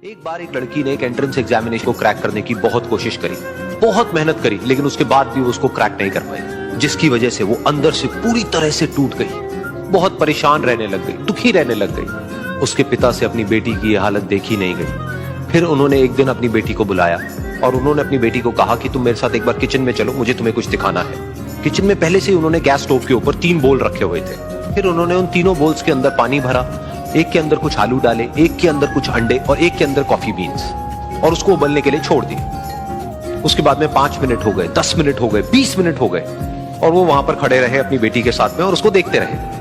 एक बार एक लड़की ने एक एंट्रेंस एग्जामिनेशन को क्रैक करने की बहुत कोशिश करी, बहुत मेहनत करी, लेकिन उसके बाद भी वो उसको क्रैक नहीं कर पाई, जिसकी वजह से वो अंदर से पूरी तरह से टूट गई, बहुत परेशान रहने लग गई, दुखी रहने लग गई। उसके पिता से अपनी बेटी की यह हालत देखी नहीं गई। फिर उन्होंने एक दिन अपनी बेटी को बुलाया और उन्होंने अपनी बेटी को कहा कि तुम मेरे साथ एक बार किचन में चलो, मुझे तुम्हें कुछ दिखाना है। किचन में पहले से ही उन्होंने गैस स्टोव के ऊपर 3 बोल रखे हुए थे। फिर उन्होंने उन तीनों बोल्स के अंदर पानी भरा, एक के अंदर कुछ आलू डाले, एक के अंदर कुछ अंडे और एक के अंदर कॉफी बीन्स, और उसको उबलने के लिए छोड़ दिया। उसके बाद में 5 मिनट हो गए, 10 मिनट हो गए, 20 मिनट हो गए, और वो वहां पर खड़े रहे अपनी बेटी के साथ में और उसको देखते रहे।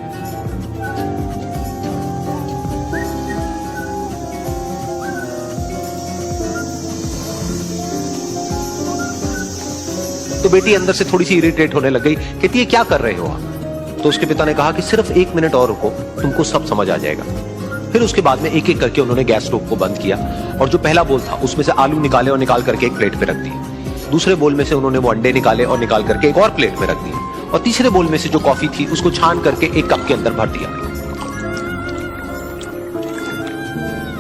तो बेटी अंदर से थोड़ी सी इरिटेट होने लग गई, कहती है क्या कर रहे हो आप? तो उसके पिता ने कहा कि सिर्फ 1 मिनट और रुको, तुमको सब समझ आ जाएगा। फिर उसके बाद में एक एक करके उन्होंने गैस स्टोव को बंद किया और जो पहला बोल था उसमें से आलू निकाले और निकाल करके एक प्लेट पे रख दिए। दूसरे बोल में से उन्होंने वो अंडे निकाले और निकाल करके एक और प्लेट में रख दिए, और तीसरे बोल में से जो कॉफी थी उसको छान करके एक कप के अंदर भर दिया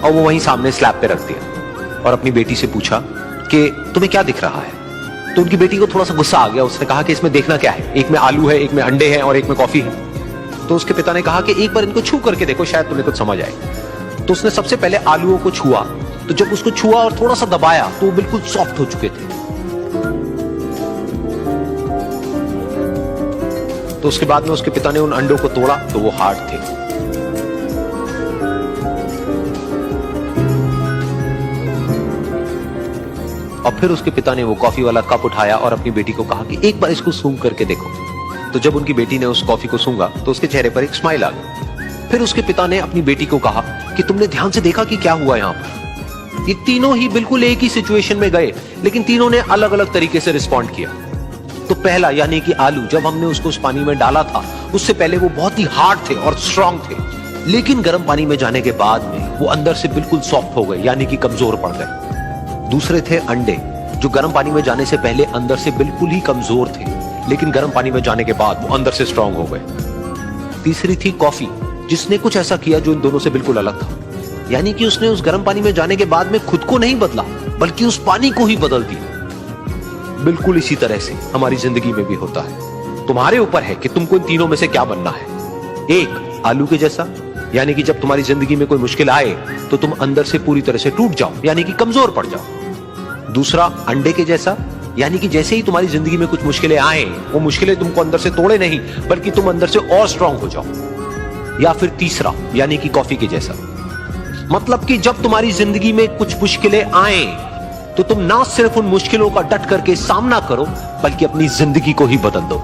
और वो वहीं सामने स्लैब पे रख दिया और अपनी बेटी से पूछा कि तुम्हें क्या दिख रहा है? तो उनकी बेटी को थोड़ा सा गुस्सा आ गया। उसने कहा कि इसमें देखना क्या है, एक में आलू है, एक में अंडे हैं और एक में कॉफी है। तो उसके पिता ने कहा कि एक बार इनको छू करके देखो, शायद तुम्हें कुछ समझ आए। तो उसने सबसे पहले आलूओं को छुआ, तो जब उसको छुआ और थोड़ा सा दबाया तो वो बिल्कुल सॉफ्ट हो चुके थे। तो उसके बाद में उसके पिता ने उन अंडों को तोड़ा तो वो हार्ड थे। और फिर उसके पिता ने वो कॉफी वाला कप उठाया और अपनी बेटी को कहा कि एक बार इसको सूंघ करके देखो। तो जब उनकी बेटी ने उस कॉफी को सूंघा तो उसके चेहरे पर एक स्माइल आ गई। फिर उसके पिता ने अपनी बेटी को कहा कि तुमने ध्यान से देखा कि क्या हुआ यहां पर? ये तीनों ही बिल्कुल एक ही सिचुएशन में गए, लेकिन तीनों ने अलग अलग तरीके से रिस्पॉन्ड किया। तो पहला यानी कि आलू, जब हमने उसको उस पानी में डाला था उससे पहले वो बहुत ही हार्ड थे और स्ट्रांग थे, लेकिन गर्म पानी में जाने के बाद में वो अंदर से बिल्कुल सॉफ्ट हो गए, यानी कि कमजोर पड़ गए। दूसरे थे अंडे, जो गर्म पानी में जाने से पहले अंदर से बिल्कुल ही कमजोर थे, लेकिन गर्म पानी में जाने के बाद वो अंदर से स्ट्रांग हो गए। तीसरी थी कॉफी, जिसने कुछ ऐसा किया जो इन दोनों से बिल्कुल अलग था, यानी कि उसने उस गर्म पानी में जाने के बाद में खुद को नहीं बदला, बल्कि उस पानी को ही बदल दिया। बिल्कुल इसी तरह से हमारी जिंदगी में भी होता है। तुम्हारे ऊपर है कि तुमको इन तीनों में से क्या बनना है। एक, आलू के जैसा, यानी कि जब तुम्हारी जिंदगी में कोई मुश्किल आए तो तुम अंदर से पूरी तरह से टूट जाओ, यानी कि कमजोर पड़ जाओ। दूसरा, अंडे के जैसा, यानी कि जैसे ही तुम्हारी जिंदगी में कुछ मुश्किलें आए, वो मुश्किलें तुमको अंदर से तोड़े नहीं, बल्कि तुम अंदर से और स्ट्रांग हो जाओ। या फिर तीसरा, यानी कि कॉफी के जैसा, मतलब कि जब तुम्हारी जिंदगी में कुछ मुश्किलें आए तो तुम ना सिर्फ उन मुश्किलों का डट करके सामना करो, बल्कि अपनी जिंदगी को ही बदल दो।